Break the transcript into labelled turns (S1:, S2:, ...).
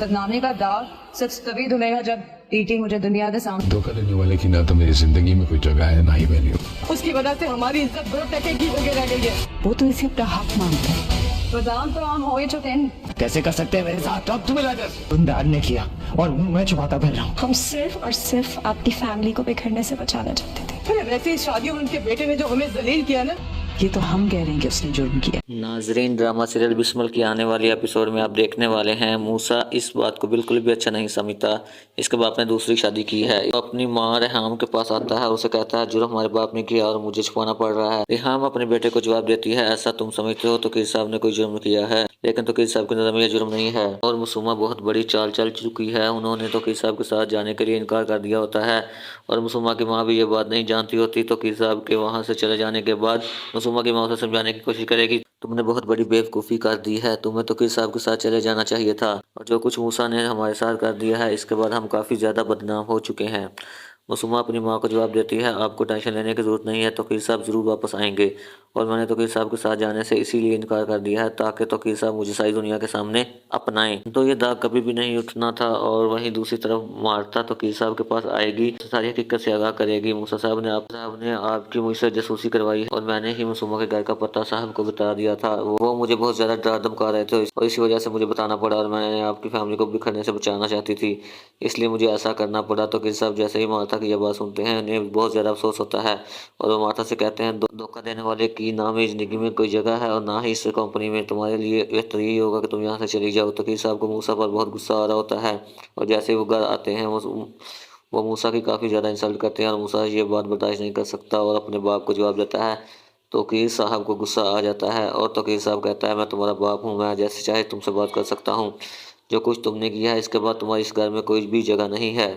S1: बदनामी का दाग सिर्फ तभी धुलेगा जब टीटी मुझे दुनिया के सामने।
S2: धोखा देने वाले की ना तो मेरी जिंदगी में कोई जगह है ना ही वैल्यू।
S1: उसकी वजह से हमारी इज्जत दो टके की होकर रह गई है। वो तो इसे अपना हक मानता है। बदाम तो आम हो ही चुके हैं।
S3: कैसे कर सकते हैं मेरे साथ? अब तुम्हें लगा गुंडार ने किया और मैं छुपाता फिर रहा हूँ।
S4: हम सिर्फ और सिर्फ आपकी फैमिली को बिखरने से बचाना चाहते थे।
S1: फिर वैसे इस शादी में उनके बेटे ने जो हमें जलील किया ना, ये तो हम कह रहे हैं कि उसने जुर्म किया।
S5: नाजरीन, ड्रामा सीरियल बिस्मिल की आने वाली एपिसोड में आप देखने वाले हैं मूसा इस बात को बिल्कुल भी अच्छा नहीं समझता। इसके बाप ने दूसरी शादी की है। तो अपनी माँ रेहाम के पास आता है, उसे कहता है जुर्म हमारे बाप ने किया और मुझे छुपाना पड़ रहा है। रेहाम अपने बेटे को जवाब देती है, ऐसा तुम समझते हो तो वकील साहब ने कोई जुर्म किया है, लेकिन वकील साहब की नज़र में यह जुर्म नहीं है। और मासूमा बहुत बड़ी चाल चल चुकी है। उन्होंने तो वकील साहब के साथ जाने के लिए इनकार कर दिया होता है और मासूमा की माँ भी ये बात नहीं जानती होती। तो वकील साहब के वहाँ से चले जाने के बाद मासूमा की माँ उसे समझाने की कोशिश करेगी, तुमने बहुत बड़ी बेवकूफ़ी कर दी है, तुम्हें तो वकील साहब के साथ चले जाना चाहिए था। और जो कुछ मूसा ने हमारे साथ कर दिया है, इसके बाद हम काफ़ी ज़्यादा बदनाम हो चुके हैं। मासूमा अपनी माँ को जवाब देती है, आपको टेंशन लेने की ज़रूरत नहीं है, तो वकील साहब ज़रूर वापस आएंगे और मैंने तो वकील साहब के साथ जाने से इसीलिए इनकार कर दिया है ताकि तो वकील साहब मुझे सारी दुनिया के सामने अपनाएं। तो ये दाग कभी भी नहीं उठना था। और वहीं दूसरी तरफ मार्था तो वकील साहब के पास आएगी, सारी हकीकत से आगाह करेगी। मूसा साहब ने आपकी मुझसे जासूसी करवाई और मैंने ही मासूमा के घर का पता साहब को बता दिया था। वो मुझे बहुत ज़्यादा डरा धमका रहे थे और इसी वजह से मुझे बताना पड़ा और मैंने आपकी फैमिली को बिखरने से बचाना चाहती थी, इसलिए मुझे ऐसा करना पड़ा। तो वकील साहब जैसे ही मार्था की यह बात सुनते हैं, उन्हें बहुत ज़्यादा अफसोस होता है और वो मार्था से कहते हैं, धोखा देने वाले की ना मेरी ज़िंदगी में कोई जगह है और ना ही इस कंपनी में। तुम्हारे लिए बेहतर यही होगा कि तुम यहाँ से चली जाओ। तो वकील साहब को मूसा पर बहुत गुस्सा आ रहा होता है और जैसे वो घर आते हैं वो मूसा की काफ़ी ज़्यादा इंसल्ट करते हैं और मूसा ये बात बर्दाश्त नहीं कर सकता और अपने बाप को जवाब देता है। तो वकील साहब को गुस्सा आ जाता है और तो वकील साहब कहता है, मैं तुम्हारा बाप हूँ, मैं जैसे चाहे तुमसे बात कर सकता हूँ। जो कुछ तुमने किया है इसके बाद तुम्हारी इस घर में कोई भी जगह नहीं है।